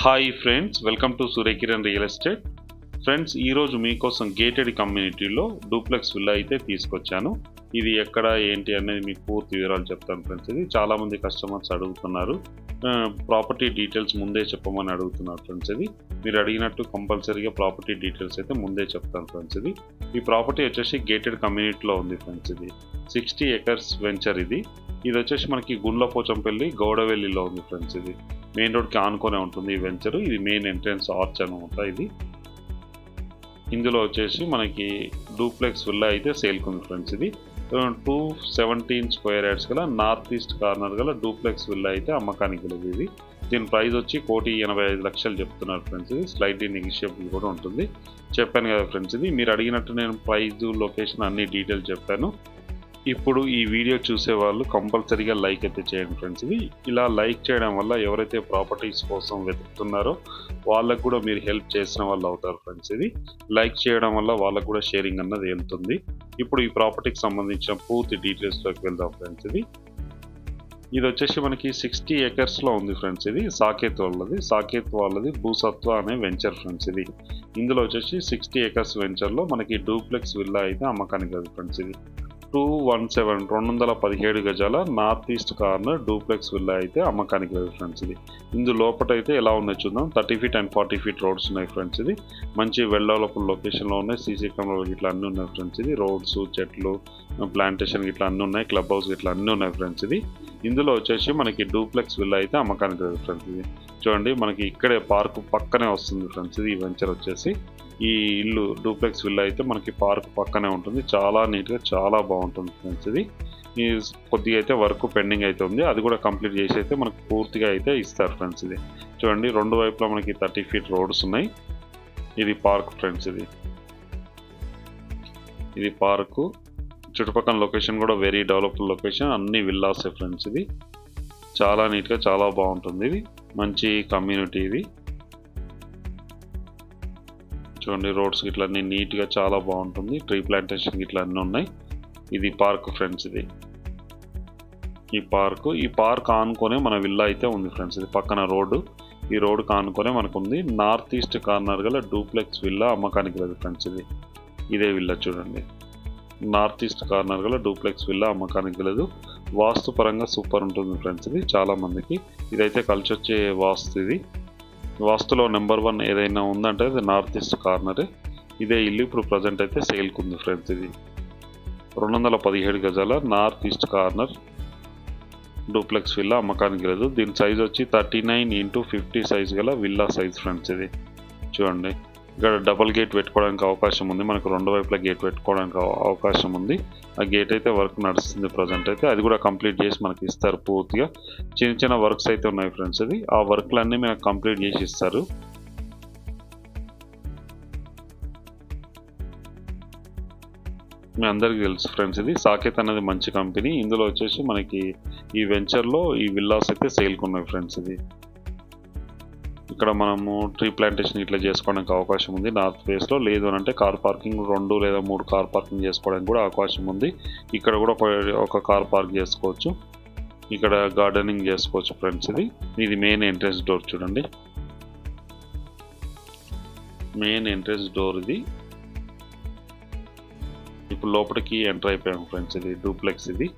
Hi friends, welcome to Surya Kiran real estate. Friends, ఈరోజు మీకోసం gated కమ్యూనిటీలో డూప్లెక్స్ విల్లా అయితే తీసుకొచ్చాను. ఇది ఎక్కడ ఏంటి అనేది మీకు పూర్తి వివరాలు చెప్తాను ఫ్రెండ్స్. ఇది చాలామంది కస్టమర్స్ అడుగుతున్నారు, ప్రాపర్టీ డీటెయిల్స్ ముందే చెప్పమని అడుగుతున్నారు ఫ్రెండ్స్. ఇది మీరు అడిగినట్టు కంపల్సరీగా ప్రాపర్టీ డీటెయిల్స్ అయితే ముందే చెప్తాను ఫ్రెండ్స్. ఇది ఈ ప్రాపర్టీ వచ్చేసి గేటెడ్ కమ్యూనిటీలో ఉంది ఫ్రెండ్స్. ఇది 60 acres వెంచర్. ఇది వచ్చేసి మనకి గుండ్లపోచంపల్లి గౌడవెల్లిలో ఉంది ఫ్రెండ్స్. ఇది మెయిన్ రోడ్కి ఆనుకొనే ఉంటుంది ఈ వెంచర్. ఇది మెయిన్ ఎంట్రన్స్ ఆర్చ్ అనమాట. ఇది ఇందులో వచ్చేసి మనకి డూప్లెక్స్ విల్లా అయితే సేల్కుంది ఫ్రెండ్స్. ఇది 217 స్క్వేర్ యార్డ్స్ గల నార్త్ ఈస్ట్ కార్నర్ గల డూప్లెక్స్ విల్లా అయితే అమ్మకానికి గలదు. ఇది దీని ప్రైస్ వచ్చి 1,85,00,000 చెప్తున్నారు ఫ్రెండ్స్. ఇది స్లైట్లీ నెగిషియబుల్ కూడా ఉంటుంది. చెప్పాను కదా ఫ్రెండ్స్, ఇది మీరు అడిగినట్టు నేను ప్రైస్, లొకేషన్ అన్ని డీటెయిల్స్ చెప్పాను. ఇప్పుడు ఈ వీడియో చూసే వాళ్ళు కంపల్సరీగా లైక్ అయితే చేయండి ఫ్రెండ్స్. ఇది ఇలా లైక్ చేయడం వల్ల ఎవరైతే ప్రాపర్టీస్ కోసం వెతుకుతున్నారో వాళ్ళకు కూడా మీరు హెల్ప్ చేసిన వాళ్ళు అవుతారు ఫ్రెండ్స్. ఇది లైక్ చేయడం వల్ల వాళ్ళకు కూడా షేరింగ్ అన్నది వెళ్తుంది. ఇప్పుడు ఈ ప్రాపర్టీకి సంబంధించిన పూర్తి డీటెయిల్స్లోకి వెళ్దాం ఫ్రెండ్స్. ఇది వచ్చేసి మనకి 60 acresలో ఉంది ఫ్రెండ్స్. ఇది సాకేత్ వాళ్ళది భూసత్వ అనే వెంచర్ ఫ్రెండ్స్. ఇది ఇందులో వచ్చేసి 60 acres వెంచర్లో మనకి డూప్లెక్స్ విల్లా అయితే అమ్మకానికి కదా ఫ్రెండ్స్. ఇది 217 గజాల north east corner duplex villa అయితే అమ్మకానికి లేదు ఫ్రెండ్స్. ఇది ఇందు లోపల అయితే ఎలా ఉన్నాయి చూద్దాం. 30 feet అండ్ 40 feet రోడ్స్ ఉన్నాయి ఫ్రెండ్స్. ఇది మంచి వెల్ డెవలప్డ్ లొకేషన్లో ఉన్నాయి. సీసీ కెమెరాలు ఇట్లా అన్నీ ఉన్నాయి ఫ్రెండ్స్. ఇది రోడ్స్, చెట్లు, ప్లాంటేషన్ ఇట్లా అన్నీ ఉన్నాయి. క్లబ్ హౌస్ ఇట్లా అన్నీ ఉన్నాయి ఫ్రెండ్స్. ఇది ఇందులో వచ్చేసి మనకి డూప్లెక్స్ విల్లా అయితే అమ్మకానికి లేదు ఫ్రెండ్స్. ఇది చూడండి, మనకి ఇక్కడే పార్క్ పక్కనే వస్తుంది ఫ్రెండ్స్. ఇది ఈ వెంచర్ వచ్చేసి ఈ ఇల్లు డూప్లెక్స్ విల్లా అయితే మనకి పార్క్ పక్కనే ఉంటుంది. చాలా నీట్గా చాలా బాగుంటుంది ఫ్రెండ్స్. ఇది కొద్దిగా అయితే వర్క్ పెండింగ్ అయితే ఉంది, అది కూడా కంప్లీట్ చేసి అయితే మనకు పూర్తిగా అయితే ఇస్తారు ఫ్రెండ్స్. ఇది చూడండి, రెండు వైపులా మనకి 30 feet రోడ్స్ ఉన్నాయి. ఇది పార్క్ ఫ్రెండ్స్. ఇది పార్కు చుట్టుపక్కల లొకేషన్ కూడా వెరీ డెవలప్డ్ లొకేషన్, అన్ని విల్లాస్ ఫ్రెండ్స్. ఇది చాలా నీట్గా చాలా బాగుంటుంది. ఇది మంచి కమ్యూనిటీ. ఇది చూడండి, రోడ్స్ ఇట్లా అన్ని నీట్గా చాలా బాగుంటుంది. ట్రీ ప్లాంటేషన్ ఇట్లా అన్నీ ఉన్నాయి. ఇది పార్క్ ఫ్రెండ్స్. ఇది ఈ పార్క్ ఆనుకొనే మన విల్లా అయితే ఉంది ఫ్రెండ్స్. ఇది పక్కన రోడ్డు, ఈ రోడ్డుకి ఆనుకొనే మనకు ఉంది. నార్త్ ఈస్ట్ కార్నర్ గల డూప్లెక్స్ విల్లా అమ్మకానికి లేదు ఫ్రెండ్స్. ఇదే విల్లా చూడండి, నార్త్ ఈస్ట్ కార్నర్ గల డూప్లెక్స్ విల్లా అమ్మకానికి లేదు. వాస్తు పరంగా సూపర్ ఉంటుంది ఫ్రెండ్స్. ఇది చాలా మందికి ఇదైతే కలిసి వచ్చే వాస్తు. ఇది వాస్తులో నెంబర్ 1 ఏదైనా ఉందంటే అది నార్త్ ఈస్ట్ కార్నరే. ఇదే ఇల్లు ఇప్పుడు ప్రజెంట్ అయితే సేల్కుంది ఫ్రెండ్స్. ఇది 217 గజాల north east corner duplex villa అమ్మకానికి లేదు. దీని సైజ్ వచ్చి 39x50 సైజ్ గల విల్లా సైజ్ ఫ్రెండ్స్. ఇది చూడండి, ఇక్కడ డబుల్ గేట్ పెట్టుకోవడానికి అవకాశం ఉంది. మనకు రెండు వైపులా గేట్ పెట్టుకోవడానికి అవకాశం ఉంది. ఆ గేట్ అయితే వర్క్ నడుస్తుంది ప్రజెంట్ అయితే. అది కూడా కంప్లీట్ చేసి మనకి ఇస్తారు పూర్తిగా. చిన్న చిన్న వర్క్స్ అయితే ఉన్నాయి ఫ్రెండ్స్. అది ఆ వర్క్లన్నీ మనకు కంప్లీట్ చేసి ఇస్తారు. మీ అందరికీ తెలుసు ఫ్రెండ్స్, ఇది సాకేత్ అనేది మంచి కంపెనీ. ఇందులో వచ్చేసి మనకి ఈ వెంచర్లో ఈ విల్లాస్ అయితే సేల్కి ఉన్నాయి ఫ్రెండ్స్. ఇది ఇక్కడ మనము ట్రీ ప్లాంటేషన్ ఇట్లా చేసుకోవడానికి అవకాశం ఉంది నార్త్ ఫేస్లో. లేదు అని అంటే కార్ పార్కింగ్ 2 లేదా 3 కార్ పార్కింగ్ చేసుకోవడానికి కూడా అవకాశం ఉంది. ఇక్కడ కూడా ఒక కార్ పార్క్ చేసుకోవచ్చు. ఇక్కడ గార్డెనింగ్ చేసుకోవచ్చు ఫ్రెండ్స్. ఇది మెయిన్ ఎంట్రన్స్ డోర్ చూడండి, మెయిన్ ఎంట్రన్స్ డోర్. ఇది ఇప్పుడు లోపలికి ఎంటర్ అయిపోయాం ఫ్రెండ్స్. ఇది డూప్లెక్స్. ఇది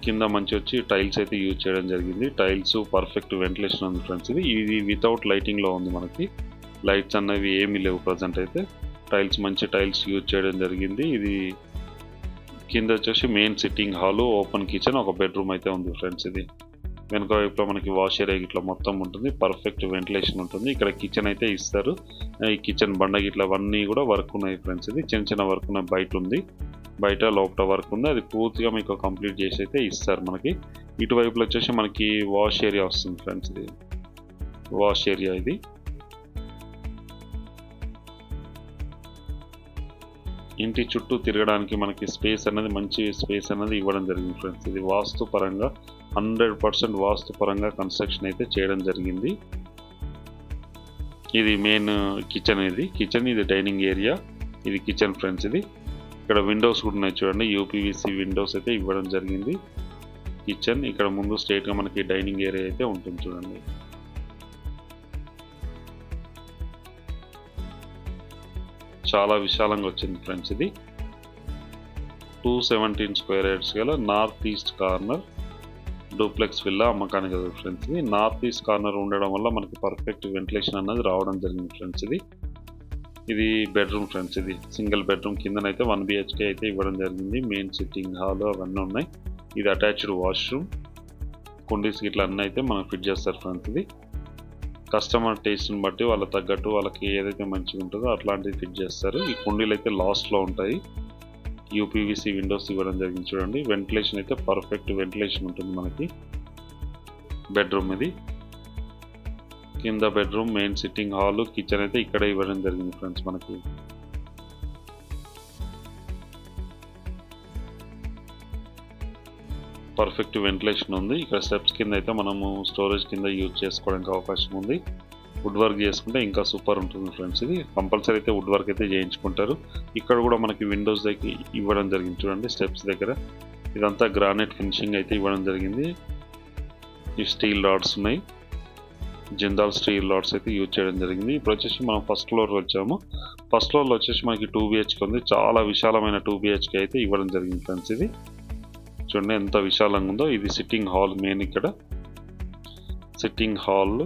కింద మంచి వచ్చి టైల్స్ అయితే యూజ్ చేయడం జరిగింది. టైల్స్ పర్ఫెక్ట్ వెంటిలేషన్ ఉంది ఫ్రెండ్స్. ఇది వితౌట్ లైటింగ్లో ఉంది. మనకి లైట్స్ అన్నవి ఏమీ లేవు ప్రజెంట్ అయితే. టైల్స్ మంచి టైల్స్ యూజ్ చేయడం జరిగింది. ఇది కింద వచ్చేసి main sitting hall, open kitchen, ఒక బెడ్రూమ్ అయితే ఉంది ఫ్రెండ్స్. ఇది వెనుక వైపులో మనకి వాష్ ఏరియా ఇట్లా మొత్తం ఉంటుంది. పర్ఫెక్ట్ వెంటిలేషన్ ఉంటుంది. ఇక్కడ కిచెన్ అయితే ఇస్తారు. ఈ కిచెన్ బండకి ఇట్లా అవన్నీ కూడా వర్క్ ఉన్నాయి ఫ్రెండ్స్. ఇది చిన్న చిన్న వర్క్ ఉన్నాయి. బయట ఉంది, బయట లోపల వర్క్ ఉంది. అది పూర్తిగా మీకు కంప్లీట్ చేసి అయితే ఇస్తారు మనకి. ఇటువైపులో వచ్చేసి మనకి వాష్ ఏరియా వస్తుంది ఫ్రెండ్స్. ఇది వాష్ ఏరియా. ఇది ఇంటి చుట్టూ తిరగడానికి మనకి స్పేస్ అనేది, మంచి స్పేస్ అనేది ఇవ్వడం జరిగింది ఫ్రెండ్స్. ఇది వాస్తు పరంగా 100% వాస్తు పరంగా కన్స్ట్రక్షన్ అయితే చేయడం జరిగింది. ఇది మెయిన్ కిచెన్. ఇది డైనింగ్ ఏరియా. ఇది కిచెన్ ఫ్రెండ్స్. ఇది ఇక్కడ విండోస్ కూడా ఉన్నాయి చూడండి. యూపీవీసీ విండోస్ అయితే ఇవ్వడం జరిగింది. కిచెన్. ఇక్కడ ముందు స్ట్రైట్గా మనకి డైనింగ్ ఏరియా అయితే ఉంటుంది చూడండి. చాలా విశాలంగా వచ్చింది ఫ్రెండ్స్. ఇది 217 స్క్వేర్ యార్డ్స్ గల north east corner duplex villa అమ్మకానికి కదా ఫ్రెండ్స్. ఇది నార్త్ ఈస్ట్ కార్నర్ ఉండడం వల్ల మనకి పర్ఫెక్ట్ వెంటిలేషన్ అన్నది రావడం జరిగింది ఫ్రెండ్స్. ఇది బెడ్రూమ్ ఫ్రెండ్స్. ఇది సింగిల్ బెడ్రూమ్. కిందనైతే 1 BHK అయితే ఇవ్వడం జరిగింది. మెయిన్ సిట్టింగ్ హాల్ అవన్నీ ఉన్నాయి. ఇది అటాచ్డ్ వాష్రూమ్. కుండీస్ ఇట్లా అన్నీ అయితే మనం ఫిట్ చేస్తారు ఫ్రెండ్స్. ఇది కస్టమర్ టేస్ట్ని బట్టి వాళ్ళ తగ్గట్టు వాళ్ళకి ఏదైతే మంచిగా ఉంటుందో అట్లాంటివి ఫిట్ చేస్తారు. ఈ కుండీలు అయితే లాస్ట్లో ఉంటాయి. UPVC విండోస్ ఇవ్వడం జరిగింది చూడండి. వెంటిలేషన్ అయితే పర్ఫెక్ట్ వెంటిలేషన్ ఉంటుంది మనకి. బెడ్రూమ్ ఇది. కింద bedroom, main sitting hall, kitchen అయితే ఇక్కడే ఇవ్వడం జరిగింది ఫ్రెండ్స్ మనకి. పర్ఫెక్ట్ వెంటిలేషన్ ఉంది. ఇక్కడ స్టెప్స్ కింద అయితే మనము స్టోరేజ్ కింద యూజ్ చేసుకోవడానికి అవకాశం ఉంది. వుడ్ వర్క్ చేసుకుంటే ఇంకా సూపర్ ఉంటుంది ఫ్రెండ్స్. ఇది కంపల్సరీ అయితే వుడ్ వర్క్ అయితే చేయించుకుంటారు. ఇక్కడ కూడా మనకి విండోస్ దగ్గర ఇవ్వడం జరిగింది చూడండి. స్టెప్స్ దగ్గర ఇదంతా గ్రానైట్ ఫినిషింగ్ అయితే ఇవ్వడం జరిగింది. ఈ స్టీల్ రాడ్స్ ఉన్నాయి. జిందాల్ స్టీల్ రాడ్స్ అయితే యూజ్ చేయడం జరిగింది. ఇప్పుడు వచ్చేసి మనం ఫస్ట్ ఫ్లోర్ వచ్చాము. ఫస్ట్ ఫ్లోర్లో వచ్చేసి మనకి 2 BHK ఉంది. చాలా విశాలమైన 2 BHK అయితే ఇవ్వడం జరిగింది ఫ్రెండ్స్. ఇది చూడండి ఎంత విశాలంగా ఉందో. ఇది సిట్టింగ్ హాల్ మెయిన్. ఇక్కడ సిట్టింగ్ హాల్.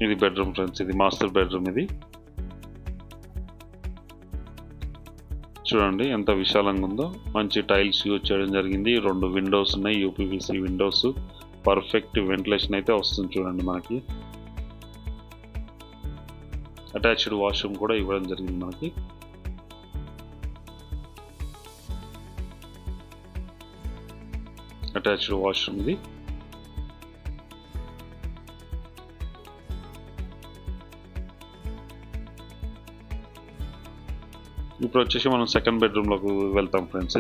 ఇది బెడ్రూమ్ ఫ్రెండ్స్. ఇది మాస్టర్ బెడ్రూమ్. ఇది చూడండి ఎంత విశాలంగా ఉందో. మంచి టైల్స్ యూజ్ చేయడం జరిగింది. 2 విండోస్ ఉన్నాయి. UPVC Windows. పర్ఫెక్ట్ వెంటిలేషన్ అయితే వస్తుంది చూడండి మనకి. అటాచ్డ్ వాష్రూమ్ కూడా ఇవ్వడం జరిగింది మనకి. అటాచ్డ్ వాష్రూమ్ ఇది. ఇప్పుడు వచ్చేసి మనం సెకండ్ బెడ్రూమ్లోకి వెళ్తాం ఫ్రెండ్స్.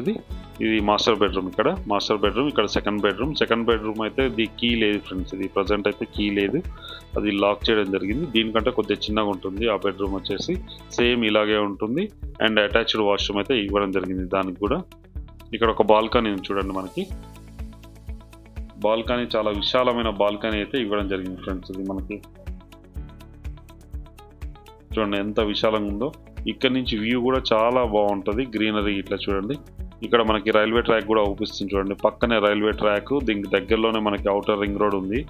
ఇది మాస్టర్ బెడ్రూమ్. ఇక్కడ మాస్టర్ బెడ్రూమ్, ఇక్కడ సెకండ్ బెడ్రూమ్. సెకండ్ బెడ్రూమ్ అయితే ఇది కీ లేదు ఫ్రెండ్స్. ఇది ప్రజెంట్ అయితే కీ లేదు. అది లాక్ చేయడం జరిగింది. దీనికంటే కొద్దిగా చిన్నగా ఉంటుంది. ఆ బెడ్రూమ్ వచ్చేసి సేమ్ ఇలాగే ఉంటుంది. అండ్ అటాచ్డ్ వాష్రూమ్ అయితే ఇవ్వడం జరిగింది దానికి కూడా. ఇక్కడ ఒక బాల్కనీ చూడండి మనకి. బాల్కనీ చాలా విశాలమైన బాల్కనీ అయితే ఇవ్వడం జరిగింది ఫ్రెండ్స్. ఇది మనకి చూడండి ఎంత విశాలంగా ఉందో. ఇక్కడ నుంచి వ్యూ కూడా చాలా బాగుంటుంది. గ్రీనరీ ఇట్లా చూడండి. ఇక్కడ మనకి రైల్వే ట్రాక్ కూడా అవుపిస్తుంది చూడండి. పక్కనే రైల్వే ట్రాక్. దీనికి దగ్గరలోనే మనకి అవుటర్ రింగ్ రోడ్ ఉంది.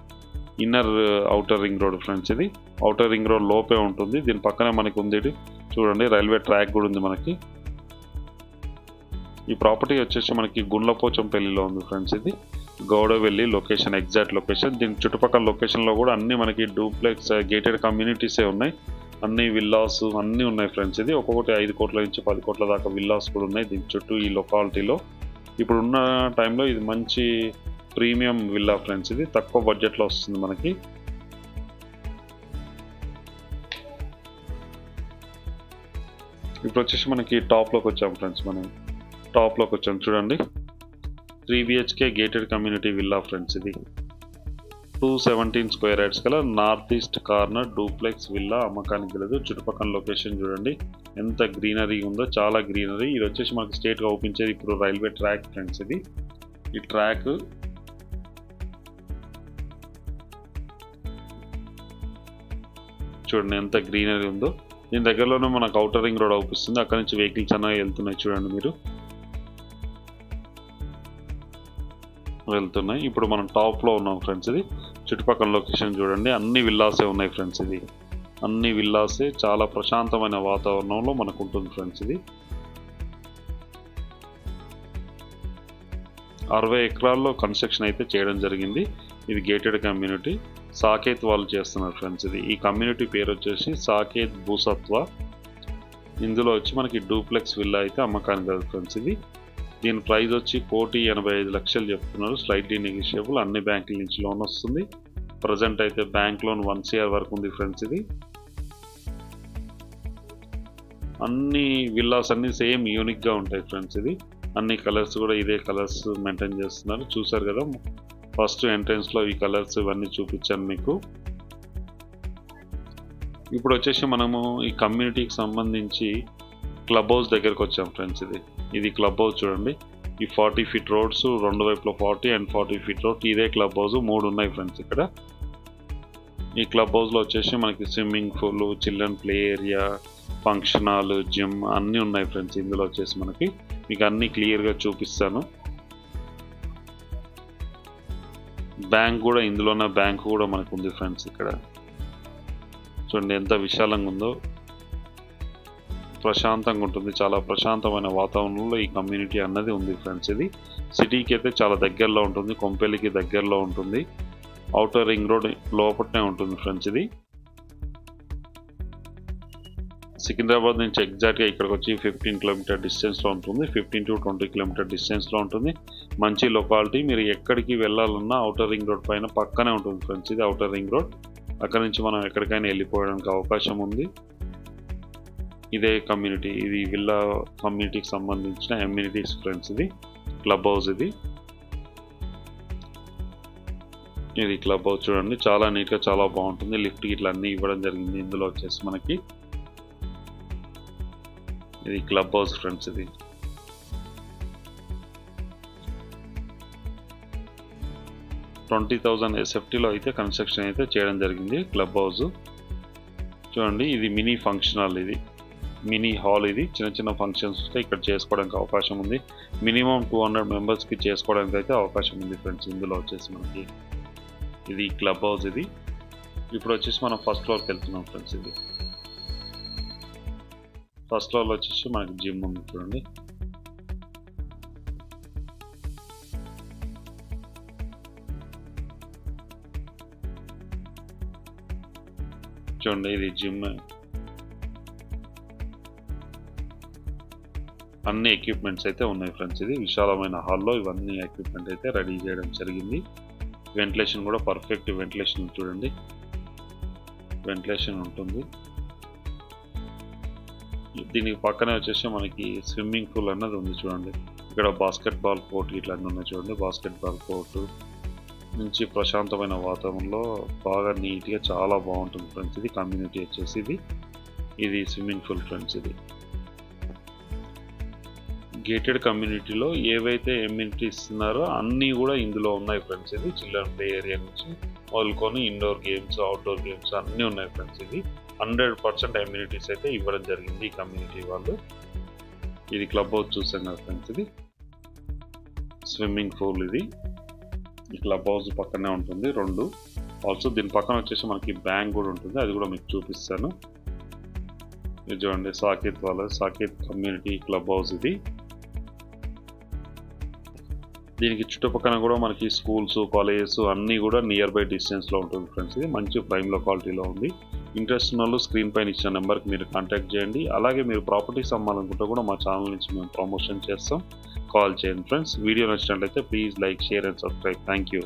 Inner outer ring road friends. ఇది అవుటర్ రింగ్ రోడ్ లోపే ఉంటుంది. దీని పక్కనే మనకి ఉంది చూడండి రైల్వే ట్రాక్ కూడా ఉంది మనకి. ఈ ప్రాపర్టీ వచ్చేసి మనకి గుండ్లపోచంపల్లిలో ఉంది ఫ్రెండ్స్. ఇది గౌడవెల్లి లొకేషన్, ఎగ్జాక్ట్ లొకేషన్. దీని చుట్టుపక్కల లొకేషన్లో కూడా అన్ని మనకి డూప్లెక్స్ గేటెడ్ కమ్యూనిటీసే ఉన్నాయి. అన్ని విల్లాస్ అన్నీ ఉన్నాయి ఫ్రెండ్స్. ఇది ఒక్కొక్కటి 5 కోట్ల నుంచి 10 కోట్ల దాకా విల్లాస్ కూడా ఉన్నాయి దీని చుట్టూ ఈ లొకాలిటీలో. ఇప్పుడున్న టైంలో ఇది మంచి ప్రీమియం విల్లా ఫ్రెండ్స్. ఇది తక్కువ బడ్జెట్లో వస్తుంది మనకి. ఇప్పుడు వచ్చేసి మనకి టాప్లోకి వచ్చాం ఫ్రెండ్స్. మనం టాప్లోకి వచ్చాం చూడండి. 3 BHK gated community villa friends. ఇది 217 స్క్వేర్ యార్డ్స్ గల north east corner duplex villa అమ్మకానికి గలదు. చుట్టుపక్కల లొకేషన్ చూడండి ఎంత గ్రీనరీ ఉందో. చాలా గ్రీనరీ. ఇది వచ్చేసి మనకి స్ట్రేట్గా ఓపించేది ఇప్పుడు రైల్వే ట్రాక్ ఫ్రెండ్స్. ఇది ఈ ట్రాక్ చూడండి ఎంత గ్రీనరీ ఉందో. దీని దగ్గరలోనే మనకు అవుటర్ రింగ్ రోడ్ అవుపిస్తుంది. అక్కడ నుంచి వెహికల్స్ అన్నవి వెళ్తున్నాయి చూడండి మీరు. వెళ్తున్నాయి. ఇప్పుడు మనం టాప్లో ఉన్నాం ఫ్రెండ్స్. ఇది చుట్టుపక్కల లొకేషన్ చూడండి. అన్ని విల్లాసే ఉన్నాయి ఫ్రెండ్స్. ఇది అన్ని విల్లాసే. చాలా ప్రశాంతమైన వాతావరణంలో మనకు ఉంటుంది ఫ్రెండ్స్. ఇది 60 ఎకరాల్లో కన్స్ట్రక్షన్ అయితే చేయడం జరిగింది. ఇది గేటెడ్ కమ్యూనిటీ. సాకేత్ వాళ్ళు చేస్తున్నారు ఫ్రెండ్స్. ఇది ఈ కమ్యూనిటీ పేరు వచ్చేసి సాకేత్ భూసత్వ. ఇందులో వచ్చి మనకి డూప్లెక్స్ విల్లా అయితే అమ్మకానికి కదా ఫ్రెండ్స్. ఇది దీని ప్రైస్ వచ్చి 1,85,00,000 చెప్తున్నారు. Slightly negotiable. అన్ని బ్యాంకుల నుంచి లోన్ వస్తుంది. ప్రజెంట్ అయితే బ్యాంక్ లోన్ 1 CR వరకు ఉంది ఫ్రెండ్స్. ఇది అన్ని విల్లాస్ అన్ని సేమ్ యూనిక్గా ఉంటాయి ఫ్రెండ్స్. ఇది అన్ని కలర్స్ కూడా ఇదే కలర్స్ మెయింటైన్ చేస్తున్నారు. చూసారు కదా ఫస్ట్ ఎంట్రన్స్లో ఈ కలర్స్ ఇవన్నీ చూపించాను మీకు. ఇప్పుడు వచ్చేసి మనము ఈ కమ్యూనిటీకి సంబంధించి క్లబ్ హౌస్ దగ్గరకు వచ్చాం ఫ్రెండ్స్. ఇది క్లబ్ హౌస్ చూడండి. ఈ 40 feet roads, 2 వైపులో 40 and 40 feet road. ఇదే క్లబ్ హౌస్ 3 ఉన్నాయి ఫ్రెండ్స్ ఇక్కడ. ఈ క్లబ్ హౌస్లో వచ్చేసి మనకి swimming pool, children play area, function hall, gym అన్నీ ఉన్నాయి ఫ్రెండ్స్. ఇందులో వచ్చేసి మనకి మీకు అన్నీ క్లియర్గా చూపిస్తాను. బ్యాంక్ కూడా ఇందులోనే బ్యాంక్ కూడా మనకు ఉంది ఫ్రెండ్స్. ఇక్కడ చూడండి ఎంత విశాలంగా ఉందో, ప్రశాంతంగా ఉంటుంది. చాలా ప్రశాంతమైన వాతావరణంలో ఈ కమ్యూనిటీ అన్నది ఉంది ఫ్రెండ్స్. ఇది సిటీకి అయితే చాలా దగ్గరలో ఉంటుంది, కొంపెల్లికి దగ్గరలో ఉంటుంది. ఔటర్ రింగ్ రోడ్ లోపలనే ఉంటుంది ఫ్రెండ్స్. ఇది సికింద్రాబాద్ నుంచి ఎగ్జాక్ట్గా ఇక్కడికి వచ్చి 15 కిలోమీటర్ డిస్టెన్స్లో ఉంటుంది. 15 to 20 కిలోమీటర్ డిస్టెన్స్లో ఉంటుంది. మంచి లొకాలిటీ. మీరు ఎక్కడికి వెళ్ళాలన్నా ఔటర్ రింగ్ రోడ్ పైన పక్కనే ఉంటుంది ఫ్రెండ్స్. ఇది ఔటర్ రింగ్ రోడ్. అక్కడ నుంచి మనం ఎక్కడికైనా వెళ్ళిపోవడానికి అవకాశం ఉంది. ఇదే కమ్యూనిటీ, ఇది విల్లా కమ్యూనిటీకి సంబంధించిన అమ్యూనిటీస్ ఫ్రెండ్స్. ఇది క్లబ్ హౌస్. ఇది క్లబ్ హౌస్ చూడండి, చాలా నీట్గా చాలా బాగుంటుంది. లిఫ్ట్ ఇట్లా అన్నీ ఇవ్వడం జరిగింది. ఇందులో వచ్చేసి మనకి ఇది క్లబ్ హౌస్ ఫ్రెండ్స్. ఇది 20,000 SFTలో అయితే కన్స్ట్రక్షన్ అయితే చేయడం జరిగింది క్లబ్ హౌస్. చూడండి ఇది మినీ ఫంక్షన్ హాల్, ఇది మినీ హాల్. ఇది చిన్న చిన్న ఫంక్షన్స్ వస్తే ఇక్కడ చేసుకోవడానికి అవకాశం ఉంది. మినిమం 200 మెంబర్స్కి చేసుకోవడానికి అయితే అవకాశం ఉంది ఫ్రెండ్స్. ఇందులో వచ్చేసి మనకి ఇది క్లబ్ హౌస్. ఇది ఇప్పుడు వచ్చేసి మనం ఫస్ట్ ఫ్లోర్కి వెళ్తున్నాం ఫ్రెండ్స్. ఇది ఫస్ట్ ఫ్లోర్లో వచ్చేసి మనకి జిమ్ ఉంది చూడండి. చూడండి ఇది జిమ్. అన్ని ఎక్విప్మెంట్స్ అయితే ఉన్నాయి ఫ్రెండ్స్. ఇది విశాలమైన హాల్లో ఇవన్నీ ఎక్విప్మెంట్ అయితే రెడీ చేయడం జరిగింది. వెంటిలేషన్ కూడా పర్ఫెక్ట్ వెంటిలేషన్ చూడండి, వెంటిలేషన్ ఉంటుంది. దీనికి పక్కనే వచ్చేసి మనకి స్విమ్మింగ్ పూల్ అన్నది ఉంది చూడండి. ఇక్కడ బాస్కెట్బాల్ కోర్ట్ ఇట్లా అన్నీ ఉన్నాయి చూడండి. బాస్కెట్బాల్ కోర్టు నుంచి ప్రశాంతమైన వాతావరణంలో బాగా నీట్గా చాలా బాగుంటుంది ఫ్రెండ్స్. ఇది కమ్యూనిటీ వచ్చేసి ఇది స్విమ్మింగ్ పూల్ ఫ్రెండ్స్. ఇది గేటెడ్ కమ్యూనిటీలో ఏవైతే ఎమ్యూనిటీస్ ఉన్నారో అన్నీ కూడా ఇందులో ఉన్నాయి ఫ్రెండ్స్. ఇది చిల్డ్రన్ ప్లే ఏరియా నుంచి మొదలుకొని ఇండోర్ గేమ్స్, అవుట్డోర్ గేమ్స్ అన్నీ ఉన్నాయి ఫ్రెండ్స్. ఇది 100% ఎమ్యూనిటీస్ అయితే ఇవ్వడం జరిగింది ఈ కమ్యూనిటీ వాళ్ళు. ఇది క్లబ్ హౌస్ చూసాం కదా ఫ్రెండ్స్. ఇది స్విమ్మింగ్ పూల్. ఇది ఈ క్లబ్ హౌస్ పక్కనే ఉంటుంది 2. ఆల్సో దీని పక్కన వచ్చేసి మనకి బ్యాంక్ కూడా ఉంటుంది, అది కూడా మీకు చూపిస్తాను. ఇది చూడండి సాకేత్ వాళ్ళ సాకేత్ కమ్యూనిటీ క్లబ్ హౌస్. ఇది దీనికి చుట్టుపక్కల కూడా మనకి స్కూల్స్, కాలేజెస్ అన్నీ కూడా నియర్ బై డిస్టెన్స్లో ఉంటుంది ఫ్రెండ్స్. ఇది మంచి ప్రైమ్ లొకాలిటీలో ఉంది. ఇంట్రెస్ట్ ఉన్న వాళ్ళు స్క్రీన్ పైన ఇచ్చిన నెంబర్కి మీరు కాంటాక్ట్ చేయండి. అలాగే మీరు ప్రాపర్టీస్ అమ్మాలనుకుంటే కూడా మా ఛానల్ నుంచి మేము ప్రమోషన్ చేస్తాం, కాల్ చేయండి ఫ్రెండ్స్. వీడియో నచ్చినట్లయితే please like, share and subscribe. Thank you.